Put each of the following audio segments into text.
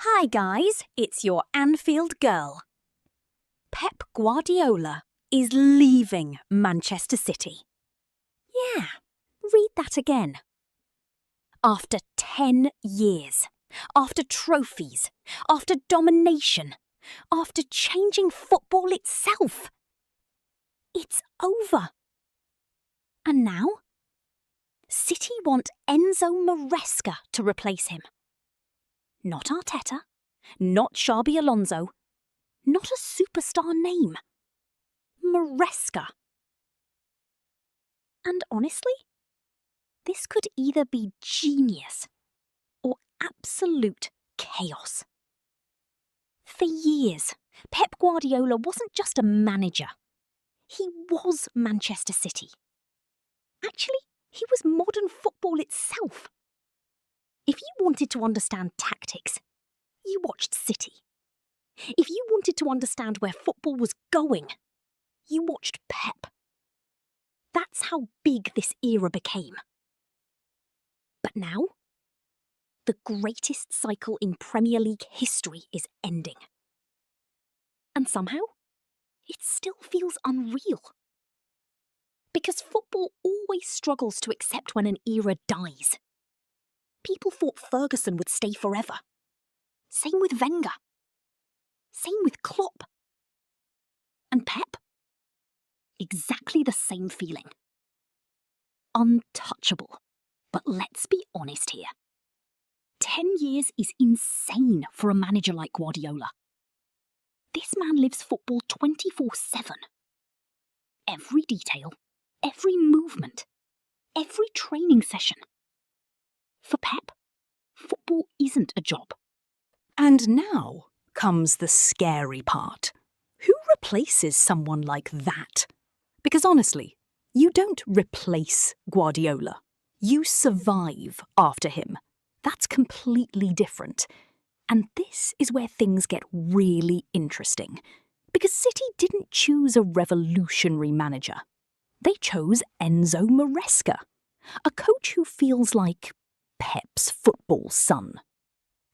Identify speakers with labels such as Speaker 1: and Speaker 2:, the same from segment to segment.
Speaker 1: Hi guys, it's your Anfield girl. Pep Guardiola is leaving Manchester City. Yeah, read that again. After 10 years, after trophies, after domination, after changing football itself. It's over. And now? City want Enzo Maresca to replace him. Not Arteta, not Xabi Alonso, not a superstar name. Maresca. And honestly, this could either be genius or absolute chaos. For years, Pep Guardiola wasn't just a manager. He was Manchester City. Actually, he was modern football itself. If you wanted to understand tactics, you watched City. If you wanted to understand where football was going, you watched Pep. That's how big this era became. But now, the greatest cycle in Premier League history is ending. And somehow, it still feels unreal. Because football always struggles to accept when an era dies. People thought Ferguson would stay forever. Same with Wenger. Same with Klopp. And Pep? Exactly the same feeling. Untouchable. But let's be honest here. 10 years is insane for a manager like Guardiola. This man lives football 24/7. Every detail, every movement, every training session. For Pep, football isn't a job.
Speaker 2: And now comes the scary part. Who replaces someone like that? Because honestly, you don't replace Guardiola. You survive after him. That's completely different. And this is where things get really interesting. Because City didn't choose a revolutionary manager. They chose Enzo Maresca, a coach who feels like Pep's football son.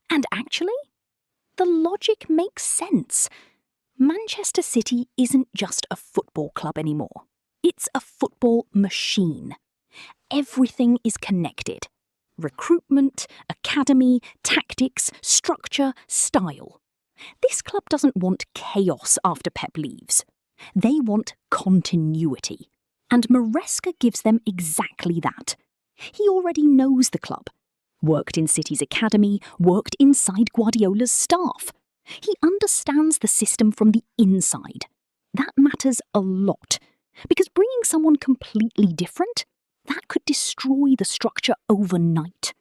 Speaker 2: And actually, the logic makes sense. Manchester City isn't just a football club anymore. It's a football machine. Everything is connected. Recruitment, academy, tactics, structure, style. This club doesn't want chaos after Pep leaves. They want continuity. And Maresca gives them exactly that. He already knows the club. Worked in City's academy, worked inside Guardiola's staff. He understands the system from the inside. That matters a lot, because bringing someone completely different, that could destroy the structure overnight.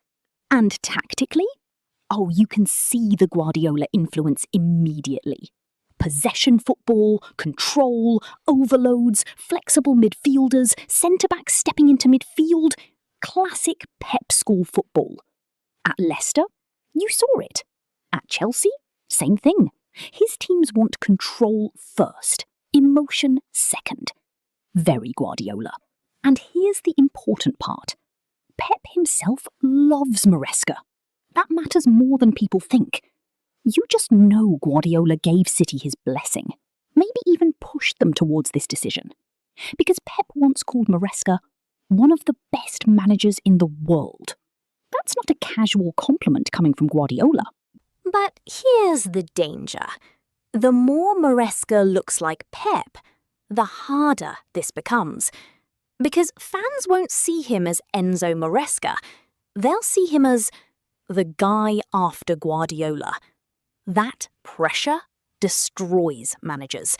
Speaker 2: And tactically, you can see the Guardiola influence immediately. Possession football, control, overloads, flexible midfielders, centre-backs stepping into midfield. Classic Pep school football. At Leicester, you saw it. At Chelsea, same thing. His teams want control first, emotion second. Very Guardiola. And here's the important part. Pep himself loves Maresca. That matters more than people think. You just know Guardiola gave City his blessing, maybe even pushed them towards this decision. Because Pep once called Maresca one of the best managers in the world. That's not a casual compliment coming from Guardiola.
Speaker 1: But here's the danger. The more Maresca looks like Pep, the harder this becomes. Because fans won't see him as Enzo Maresca. They'll see him as the guy after Guardiola. That pressure destroys managers.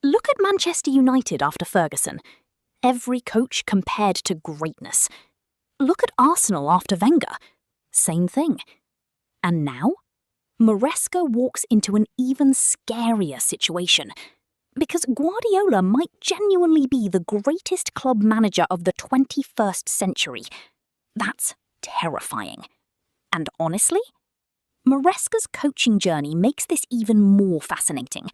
Speaker 1: Look at Manchester United after Ferguson. Every coach compared to greatness. Look at Arsenal after Wenger. Same thing. And now, Maresca walks into an even scarier situation. Because Guardiola might genuinely be the greatest club manager of the 21st century. That's terrifying. And honestly, Maresca's coaching journey makes this even more fascinating.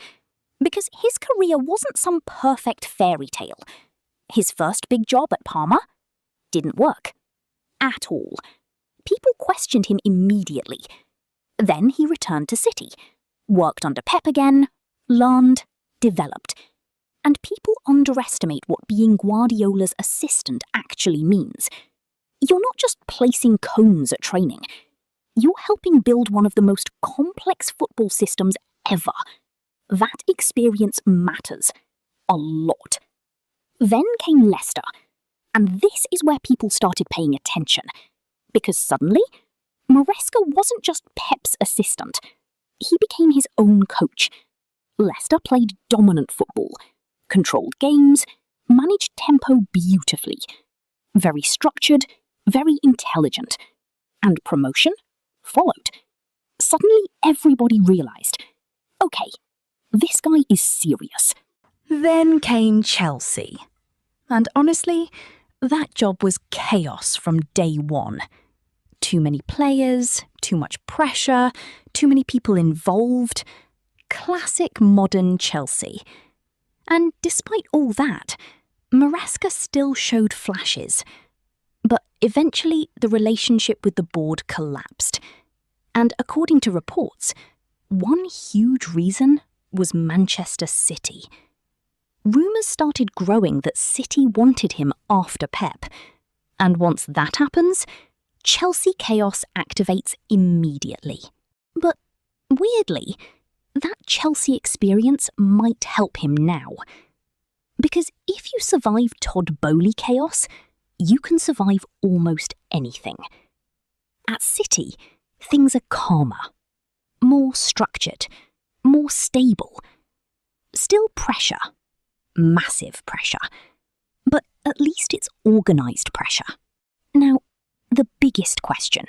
Speaker 1: Because his career wasn't some perfect fairy tale. His first big job at Parma didn't work. At all. People questioned him immediately. Then he returned to City, worked under Pep again, learned, developed. And people underestimate what being Guardiola's assistant actually means. You're not just placing cones at training. You're helping build one of the most complex football systems ever. That experience matters a lot. Then came Leicester, and this is where people started paying attention. Because suddenly, Maresca wasn't just Pep's assistant. He became his own coach. Leicester played dominant football, controlled games, managed tempo beautifully. Very structured, very intelligent. And promotion followed. Suddenly everybody realised, okay, this guy is serious.
Speaker 2: Then came Chelsea. And honestly, that job was chaos from day one. Too many players, too much pressure, too many people involved. Classic modern Chelsea. And despite all that, Maresca still showed flashes. But eventually the relationship with the board collapsed. And according to reports, one huge reason was Manchester City. Rumours started growing that City wanted him after Pep. And once that happens, Chelsea chaos activates immediately. But weirdly, that Chelsea experience might help him now. Because if you survive Todd Boehly chaos, you can survive almost anything. At City, things are calmer, more structured, more stable. Still pressure, massive pressure, but at least it's organised pressure. Now, the biggest question: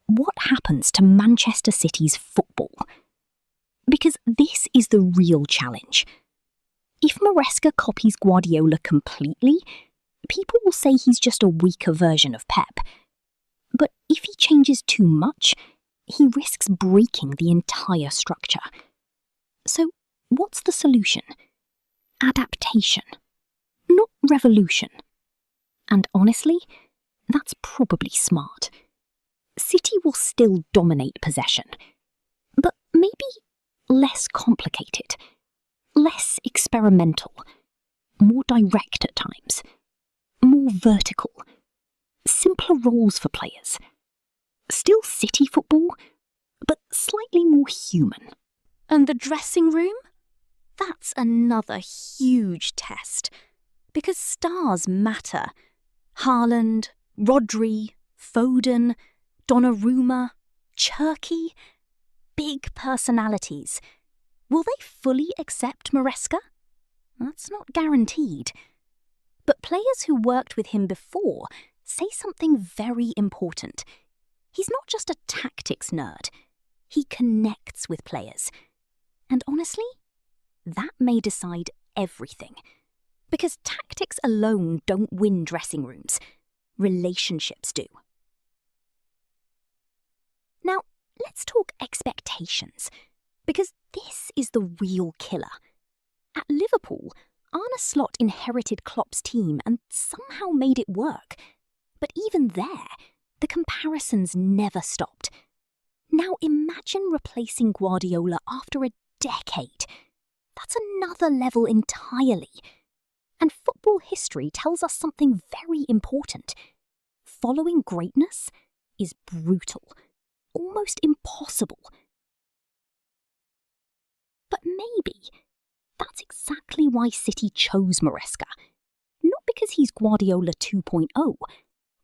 Speaker 2: what happens to Manchester City's football? Because this is the real challenge. If Maresca copies Guardiola completely, people will say he's just a weaker version of Pep. But if he changes too much, he risks breaking the entire structure. So, what's the solution? Adaptation, not revolution. And honestly, that's probably smart. City will still dominate possession, but maybe less complicated, less experimental, more direct at times, more vertical, simpler roles for players. Still City football, but slightly more human.
Speaker 1: And the dressing room? That's another huge test, because stars matter. Haaland, Rodri, Foden, Donnarumma, Cherki, big personalities. Will they fully accept Maresca? That's not guaranteed. But players who worked with him before say something very important. He's not just a tactics nerd. He connects with players. And honestly, that may decide everything. Because tactics alone don't win dressing rooms. Relationships do. Now, let's talk expectations. Because this is the real killer. At Liverpool, Arne Slot inherited Klopp's team and somehow made it work. But even there, the comparisons never stopped. Now imagine replacing Guardiola after a decade. That's another level entirely. And football history tells us something very important. Following greatness is brutal, almost impossible. But maybe that's exactly why City chose Maresca. Not because he's Guardiola 2.0,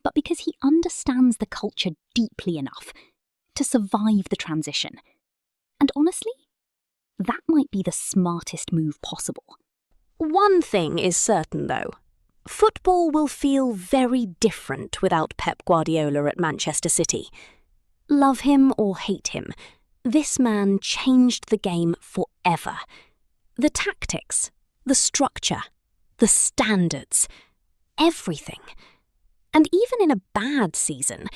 Speaker 1: but because he understands the culture deeply enough to survive the transition. And honestly, that might be the smartest move possible.
Speaker 2: One thing is certain, though. Football will feel very different without Pep Guardiola at Manchester City. Love him or hate him, this man changed the game forever. The tactics, the structure, the standards, everything. And even in a bad season,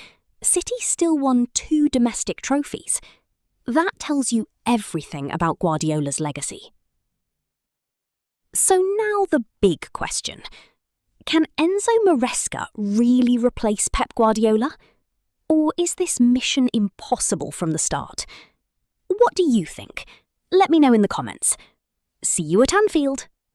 Speaker 2: City still won 2 domestic trophies. That tells you everything about Guardiola's legacy. So now the big question. Can Enzo Maresca really replace Pep Guardiola?
Speaker 1: Or is this mission impossible from the start? What do you think? Let me know in the comments. See you at Anfield.